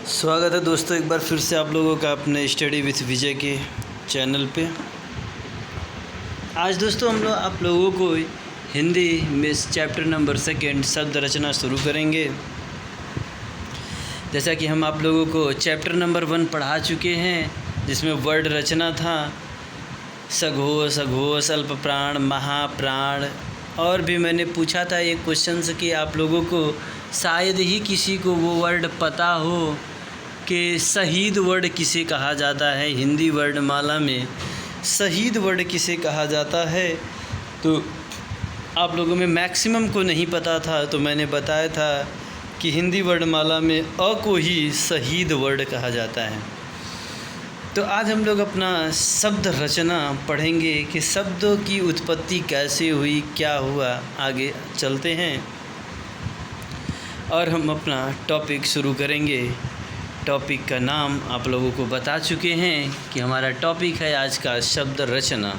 स्वागत है दोस्तों एक बार फिर से आप लोगों का अपने स्टडी विथ विजय के चैनल पे। आज दोस्तों हम लोग आप लोगों को हिंदी में चैप्टर नंबर 2 शब्द रचना शुरू करेंगे। जैसा कि हम आप लोगों को चैप्टर नंबर 1 पढ़ा चुके हैं, जिसमें वर्ड रचना था सघोष, अघोष, अल्प प्राण, महाप्राण। और भी मैंने पूछा था एक क्वेश्चन से कि आप लोगों को शायद ही किसी को वो वर्ड पता हो कि शहीद वर्ड किसे कहा जाता है। हिंदी वर्णमाला में शहीद वर्ड किसे कहा जाता है, तो आप लोगों में मैक्सिमम को नहीं पता था। तो मैंने बताया था कि हिंदी वर्णमाला में अ को ही शहीद वर्ड कहा जाता है। तो आज हम लोग अपना शब्द रचना पढ़ेंगे कि शब्दों की उत्पत्ति कैसे हुई, क्या हुआ। आगे चलते हैं और हम अपना टॉपिक शुरू करेंगे। टॉपिक का नाम आप लोगों को बता चुके हैं कि हमारा टॉपिक है आज का शब्द रचना।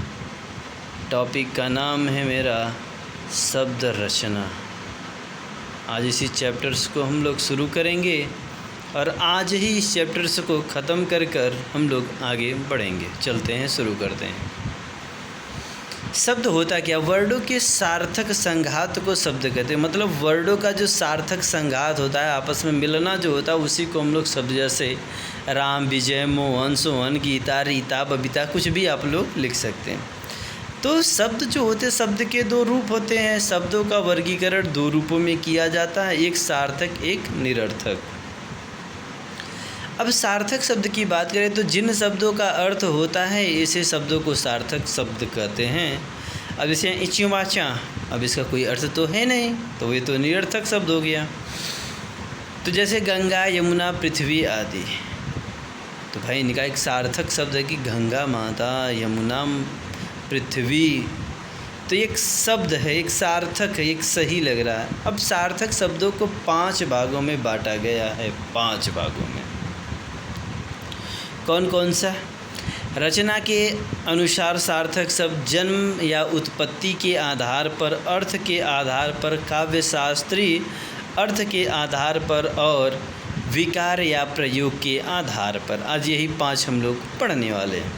टॉपिक का नाम है मेरा शब्द रचना। आज इसी चैप्टर्स को हम लोग शुरू करेंगे और आज ही इस चैप्टर्स को ख़त्म कर हम लोग आगे बढ़ेंगे। चलते हैं, शुरू करते हैं। शब्द होता क्या? वर्डों के सार्थक संघात को शब्द कहते हैं। मतलब वर्डों का जो सार्थक संघात होता है, आपस में मिलना जो होता है, उसी को हम लोग शब्द, जैसे राम, विजय, मोहन, सोहन, गीता, रीता, बबीता, कुछ भी आप लोग लिख सकते हैं। तो शब्द जो होते हैं, शब्द के 2 रूप होते हैं। शब्दों का वर्गीकरण 2 रूपों में किया जाता है, एक सार्थक, एक निरर्थक। अब सार्थक शब्द की बात करें तो जिन शब्दों का अर्थ होता है ऐसे शब्दों को सार्थक शब्द कहते हैं। अब जैसे इच्युवाचा, अब इसका कोई अर्थ तो है नहीं, तो ये तो निरर्थक शब्द हो गया। तो जैसे गंगा, यमुना, पृथ्वी आदि, तो भाई इनका एक सार्थक शब्द है कि गंगा माता, यमुना, पृथ्वी। तो एक शब्द है, एक सार्थक है, एक सही लग रहा है। अब सार्थक शब्दों को 5 भागों में बांटा गया है। 5 भागों में कौन कौन सा? रचना के अनुसार सार्थक शब्द जन्म या उत्पत्ति के आधार पर, अर्थ के आधार पर, काव्यशास्त्रीय अर्थ के आधार पर और विकार या प्रयोग के आधार पर। आज यही 5 हम लोग पढ़ने वाले हैं।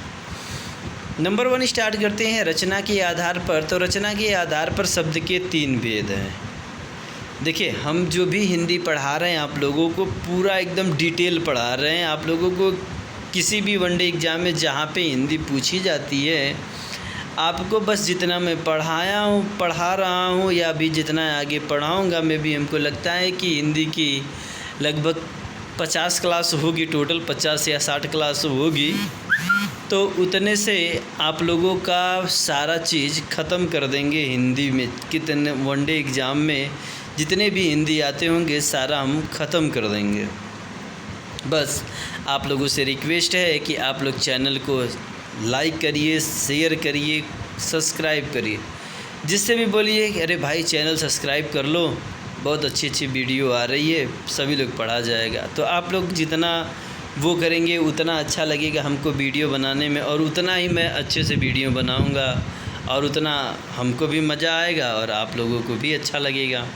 नंबर 1 स्टार्ट करते हैं रचना के आधार पर। तो रचना के आधार पर शब्द के 3 भेद हैं। देखिए, हम जो भी हिंदी पढ़ा रहे हैं आप लोगों को पूरा एकदम डिटेल पढ़ा रहे हैं। आप लोगों को किसी भी वनडे एग्ज़ाम में जहाँ पे हिंदी पूछी जाती है, आपको बस जितना मैं पढ़ा रहा हूँ या अभी जितना आगे पढ़ाऊँगा, मैं भी हमको लगता है कि हिंदी की लगभग 50 क्लास होगी, टोटल 50 या 60 क्लास होगी। तो उतने से आप लोगों का सारा चीज़ ख़त्म कर देंगे हिंदी में। कितने वनडे एग्ज़ाम में जितने भी हिंदी आते होंगे सारा हम ख़त्म कर देंगे। बस आप लोगों से रिक्वेस्ट है कि आप लोग चैनल को लाइक करिए, शेयर करिए, सब्सक्राइब करिए। जिससे भी बोलिए कि अरे भाई चैनल सब्सक्राइब कर लो, बहुत अच्छी अच्छी वीडियो आ रही है, सभी लोग पढ़ा जाएगा। तो आप लोग जितना वो करेंगे उतना अच्छा लगेगा हमको वीडियो बनाने में, और उतना ही मैं अच्छे से वीडियो बनाऊंगा और उतना हमको भी मज़ा आएगा और आप लोगों को भी अच्छा लगेगा।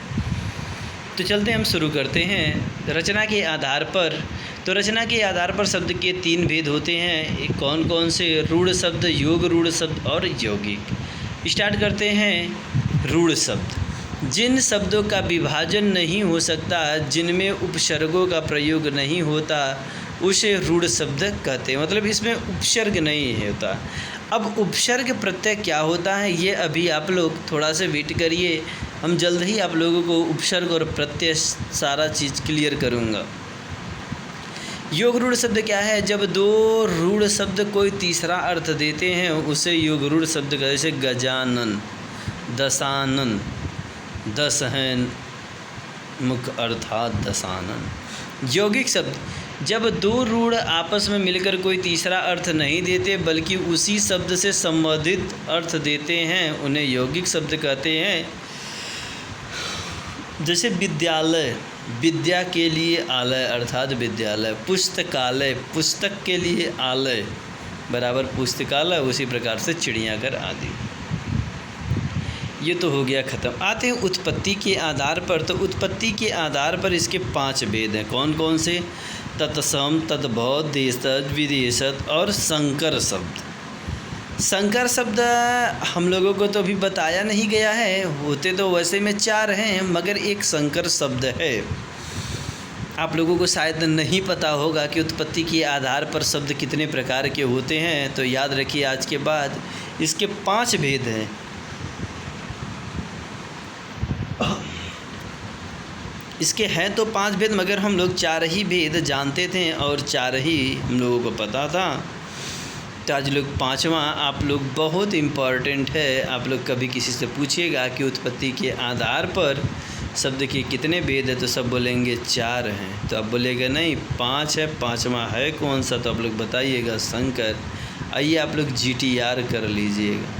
तो चलते हम शुरू करते हैं रचना के आधार पर। तो रचना के आधार पर शब्द के 3 भेद होते हैं। एक कौन कौन से? रूढ़ शब्द, योग रूढ़ शब्द और यौगिक। स्टार्ट करते हैं रूढ़ शब्द। जिन शब्दों का विभाजन नहीं हो सकता, जिनमें उपसर्गों का प्रयोग नहीं होता, उसे रूढ़ शब्द कहते हैं। मतलब इसमें उपसर्ग नहीं होता। अब उपसर्ग प्रत्यय क्या होता है ये अभी आप लोग थोड़ा सा वेट करिए, हम जल्द ही आप लोगों को उपसर्ग और प्रत्यय सारा चीज़ क्लियर करूँगा। योग रूढ़ शब्द क्या है? जब 2 रूढ़ शब्द कोई तीसरा अर्थ देते हैं उसे योग रूढ़ शब्द कहते हैं। जैसे गजानन, दशानन, दस हैं मुख अर्थात दशानन। यौगिक शब्द जब 2 रूढ़ आपस में मिलकर कोई तीसरा अर्थ नहीं देते बल्कि उसी शब्द से संबंधित अर्थ देते हैं, उन्हें यौगिक शब्द कहते हैं। जैसे विद्यालय, विद्या के लिए आलय अर्थात विद्यालय। पुस्तकालय, पुस्तक के लिए आलय बराबर पुस्तकालय। उसी प्रकार से चिड़ियाघर आदि। ये तो हो गया ख़त्म। आते हैं उत्पत्ति के आधार पर। तो उत्पत्ति के आधार पर इसके 5 भेद हैं। कौन कौन से? तत्सम, तद्भव, देशज, विदेशज और संकर शब्द। संकर शब्द हम लोगों को तो अभी बताया नहीं गया है, होते तो वैसे में 4 हैं, मगर एक संकर शब्द है। आप लोगों को शायद नहीं पता होगा कि उत्पत्ति के आधार पर शब्द कितने प्रकार के होते हैं। तो याद रखिए, आज के बाद इसके 5 भेद हैं। इसके हैं तो 5 भेद, मगर हम लोग 4 ही भेद जानते थे और 4 ही हम लोगों को पता था। तो आज लोग 5वां आप लोग बहुत इम्पॉर्टेंट है। आप लोग कभी किसी से पूछिएगा कि उत्पत्ति के आधार पर शब्द के कितने भेद है, तो सब बोलेंगे 4 हैं। तो आप बोलेगा नहीं 5 है, 5वां है कौन सा? तो आप लोग बताइएगा संकर। आइए आप लोग GTR कर लीजिएगा।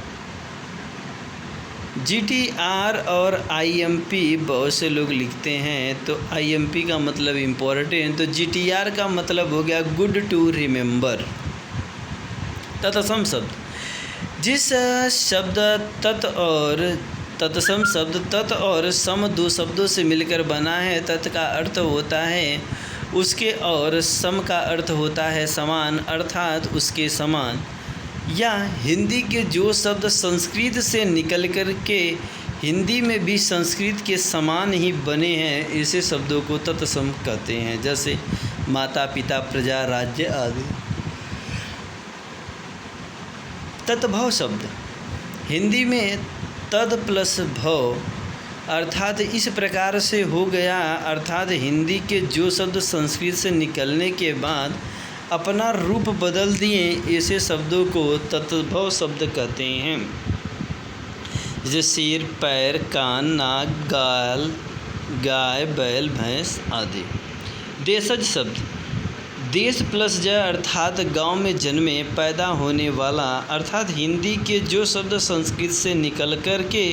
GTR और IMP बहुत से लोग लिखते हैं। तो IMP का मतलब इम्पोर्टेंट, तो GTR का मतलब हो गया गुड टू रिमेंबर। तत्सम शब्द, जिस शब्द तत् और तत्सम शब्द तत् और सम 2 शब्दों से मिलकर बना है। तत् का अर्थ होता है उसके और सम का अर्थ होता है समान, अर्थात उसके समान। या हिंदी के जो शब्द संस्कृत से निकल कर के हिंदी में भी संस्कृत के समान ही बने हैं, ऐसे शब्दों को तत्सम कहते हैं। जैसे माता, पिता, प्रजा, राज्य आदि। तद्भव शब्द, हिंदी में तद प्लस भव, अर्थात इस प्रकार से हो गया, अर्थात हिंदी के जो शब्द संस्कृत से निकलने के बाद अपना रूप बदल दिए, ऐसे शब्दों को तद्भव शब्द कहते हैं। जैसे सिर, पैर, कान, नाक, गाल, गाय, बैल, भैंस आदि। देशज शब्द, देश प्लस ज अर्थात गांव में जन्मे, पैदा होने वाला, अर्थात हिंदी के जो शब्द संस्कृत से निकल कर के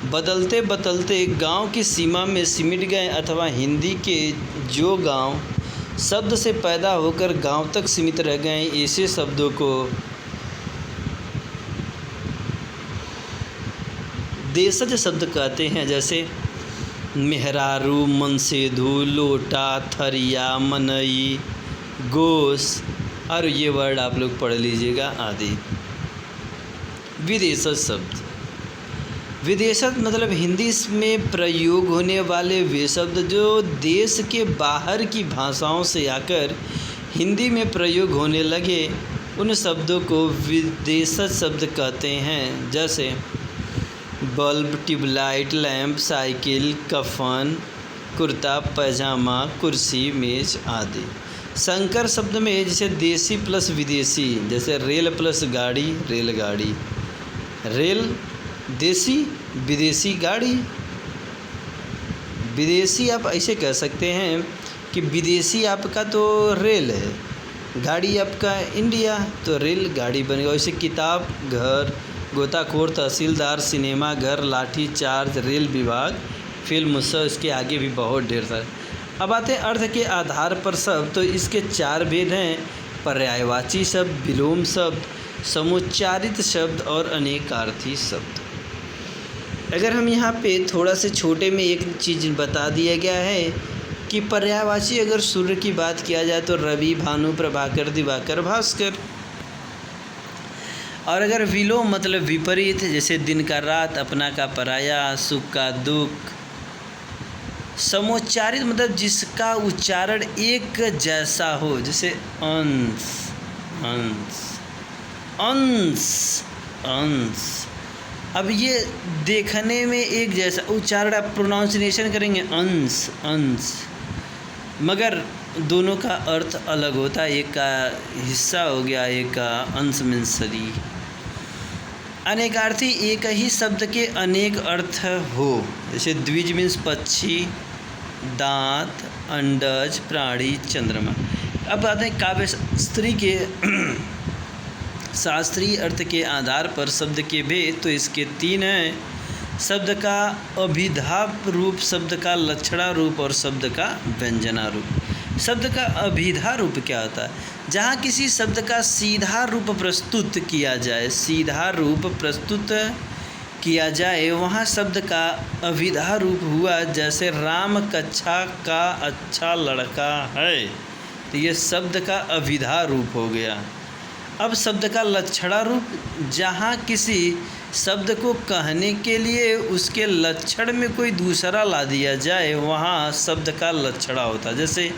बदलते बदलते गांव की सीमा में सिमट गए, अथवा हिंदी के जो गांव शब्द से पैदा होकर गांव तक सीमित रह गए, ऐसे शब्दों को देशज शब्द कहते हैं। जैसे मेहरारू, मनसेधु, लोटा, थरिया, मनई, गोस, और ये वर्ड आप लोग पढ़ लीजिएगा आदि। विदेशज शब्द, विदेशज मतलब हिंदी में प्रयोग होने वाले वे शब्द जो देश के बाहर की भाषाओं से आकर हिंदी में प्रयोग होने लगे, उन शब्दों को विदेशज शब्द कहते हैं। जैसे बल्ब, ट्यूबलाइट, लैंप, साइकिल, कफन, कुर्ता, पैजामा, कुर्सी, मेज आदि। संकर शब्द में जैसे देसी प्लस विदेशी, जैसे रेल प्लस गाड़ी, रेलगाड़ी। रेल देसी, विदेशी गाड़ी। विदेशी आप ऐसे कह सकते हैं कि विदेशी आपका तो रेल है, गाड़ी आपका इंडिया, तो रेल गाड़ी बनेगा। वैसे किताब, घर, गोताखोर, तहसीलदार, सिनेमा घर, लाठी चार्ज, रेल विभाग, फिल्म उत्सव, इसके आगे भी बहुत ढेर सारे। अब आते हैं अर्थ के आधार पर शब्द। तो इसके 4 भेद हैं: पर्यायवाची शब्द, विलोम शब्द, समुच्चारित शब्द और अनेकार्थी शब्द। अगर हम यहाँ पे थोड़ा से छोटे में एक चीज़ बता दिया गया है कि पर्यायवाची अगर सूर्य की बात किया जाए तो रवि, भानु, प्रभाकर, दिवाकर, भास्कर। और अगर विलोम मतलब विपरीत, जैसे दिन का रात, अपना का पराया, सुख का दुख। समुच्चारित मतलब जिसका उच्चारण एक जैसा हो, जैसे अंश, अंश, अंश, अंश। अब ये देखने में एक जैसा उच्चारण, आप प्रोनाउंसिएशन करेंगे अंश, अंश, मगर दोनों का अर्थ अलग होता है। एक का हिस्सा हो गया, एक का अंश में शरीर। अनेकार्थी, एक ही शब्द के अनेक अर्थ हो, जैसे द्विज मीन्स पक्षी, दांत, अंडज, प्राणी, चंद्रमा। अब आते हैं काव्य शास्त्री के शास्त्रीय अर्थ के आधार पर शब्द के भेद। तो इसके 3 हैं: शब्द का अभिधा रूप, शब्द का लक्षणा रूप और शब्द का व्यंजना रूप। शब्द का अभिधा रूप क्या होता है? जहाँ किसी शब्द का सीधा रूप प्रस्तुत किया जाए, सीधा रूप प्रस्तुत किया जाए वहाँ शब्द का अभिधा रूप हुआ, जैसे राम कच्छा का अच्छा लड़का है, तो ये शब्द का अभिधा रूप हो गया। अब शब्द का लक्षणा रूप, जहाँ किसी शब्द को कहने के लिए उसके लक्षण में कोई दूसरा ला दिया जाए वहाँ शब्द का लक्षणा होता है। जैसे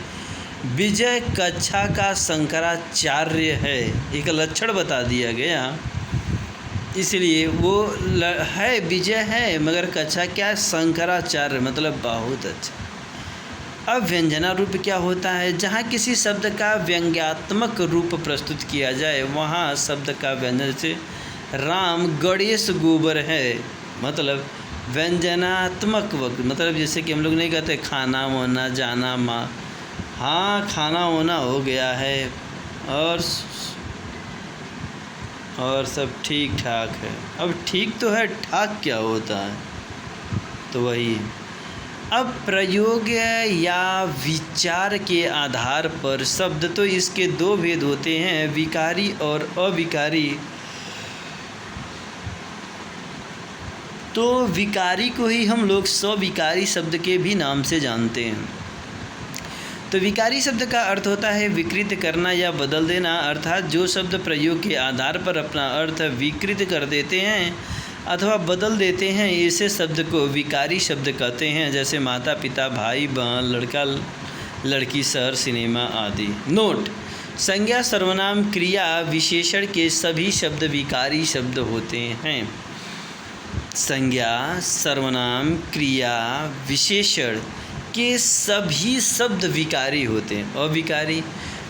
विजय कक्षा का शंकराचार्य है, एक लक्षण बता दिया गया, इसलिए वो है विजय है मगर कक्षा क्या है, शंकराचार्य, मतलब बहुत अच्छा। अब व्यंजना रूप क्या होता है, जहाँ किसी शब्द का व्यंग्यात्मक रूप प्रस्तुत किया जाए वहाँ शब्द का व्यंजन, से राम गणेश गोबर है, मतलब व्यंजनात्मक वक्त, मतलब जैसे कि हम लोग नहीं कहते खाना होना जाना माँ, हाँ खाना होना हो गया है और सब ठीक ठाक है। अब ठीक तो है, ठाक क्या होता है, तो वही। अब प्रयोग या विचार के आधार पर शब्द, तो इसके दो भेद होते हैं, विकारी और अविकारी। तो विकारी को ही हम लोग स्विकारी शब्द के भी नाम से जानते हैं। तो विकारी शब्द का अर्थ होता है विकृत करना या बदल देना, अर्थात जो शब्द प्रयोग के आधार पर अपना अर्थ विकृत कर देते हैं अथवा बदल देते हैं, ऐसे शब्द को विकारी शब्द कहते हैं। जैसे माता पिता, भाई बहन, लड़का लड़की, शहर, सिनेमा आदि। नोट: संज्ञा, सर्वनाम, क्रिया, विशेषण के सभी शब्द विकारी शब्द होते हैं। संज्ञा, सर्वनाम, क्रिया, विशेषण के सभी शब्द विकारी होते हैं। अविकारी,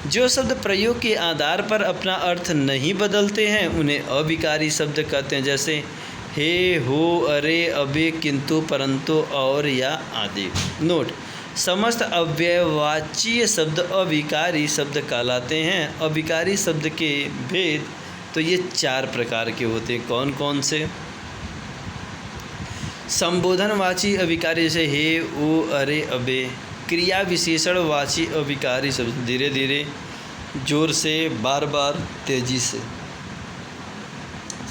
जो शब्द प्रयोग के आधार पर अपना अर्थ नहीं बदलते हैं उन्हें अविकारी शब्द कहते हैं। जैसे हे, हो, अरे, अबे, किंतु, परंतु, और, या आदि। नोट: समस्त अव्ययवाची शब्द अविकारी शब्द कहलाते हैं। अविकारी शब्द के भेद तो ये 4 प्रकार के होते हैं। कौन कौन से? संबोधनवाची अविकारी, जैसे हे, ओ, अरे, अबे। क्रिया विशेषणवाची अविकारी शब्द, धीरे धीरे, जोर से, बार बार, तेजी से।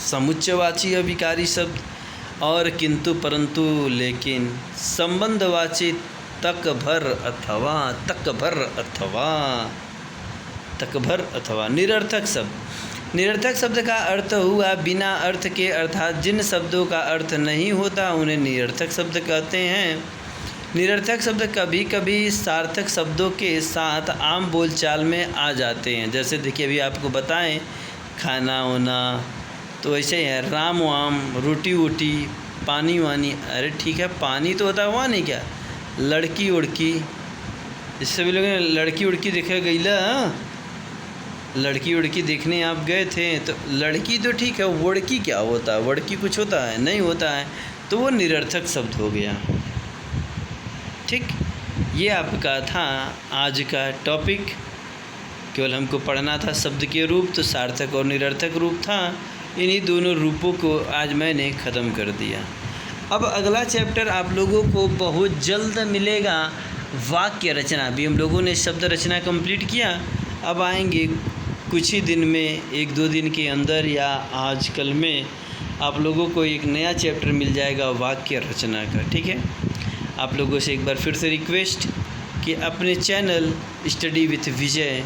समुच्चयवाची अविकारी शब्द और किंतु, परंतु, लेकिन। संबंधवाची तक भर अथवा, तक भर अथवा, तक भर अथवा। निरर्थक शब्द, निरर्थक शब्द का अर्थ हुआ बिना अर्थ के, अर्थात जिन शब्दों का अर्थ नहीं होता उन्हें निरर्थक शब्द कहते हैं। निरर्थक शब्द कभी कभी सार्थक शब्दों के साथ आम बोलचाल में आ जाते हैं। जैसे देखिए अभी आपको बताएं खाना होना, तो ऐसे ही है, राम वाम, रोटी वोटी, पानी वानी। अरे ठीक है, पानी तो होता है, वहाँ नहीं क्या, लड़की उड़की, इससे भी लोग लड़की उड़की देखे गई ला, लड़की उड़की देखने आप गए थे, तो लड़की तो ठीक है, वड़की क्या होता है, वड़की कुछ होता है, नहीं होता है, तो वो निरर्थक शब्द हो गया। ठीक, ये आपका था आज का टॉपिक। केवल हमको पढ़ना था शब्द के रूप, तो सार्थक और निरर्थक रूप था। इन्हीं दोनों रूपों को आज मैंने ख़त्म कर दिया। अब अगला चैप्टर आप लोगों को बहुत जल्द मिलेगा, वाक्य रचना। भी हम लोगों ने शब्द रचना कंप्लीट किया, अब आएंगे कुछ ही दिन में, 1-2 दिन के अंदर या आज कल में आप लोगों को एक नया चैप्टर मिल जाएगा वाक्य रचना का। ठीक है, आप लोगों से एक बार फिर से रिक्वेस्ट कि अपने चैनल स्टडी विथ विजय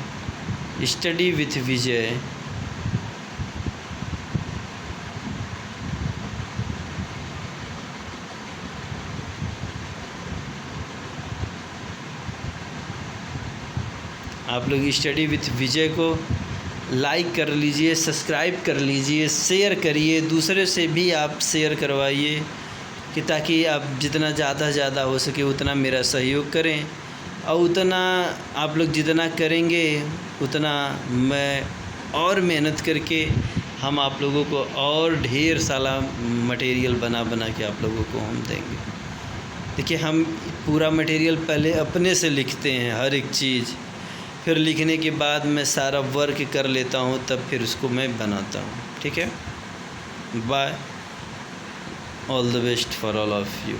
आप लोग स्टडी विथ विजय को लाइक कर लीजिए, सब्सक्राइब कर लीजिए, शेयर करिए, दूसरे से भी आप शेयर करवाइए कि ताकि आप जितना ज़्यादा से ज़्यादा हो सके उतना मेरा सहयोग करें, और उतना आप लोग जितना करेंगे उतना मैं और मेहनत करके हम आप लोगों को और ढेर सारा मटेरियल बना के आप लोगों को हम देंगे। देखिए हम पूरा मटेरियल पहले अपने से लिखते हैं हर एक चीज़, फिर लिखने के बाद मैं सारा वर्क कर लेता हूँ, तब फिर उसको मैं बनाता हूँ। ठीक है, bye, all the best for all of you.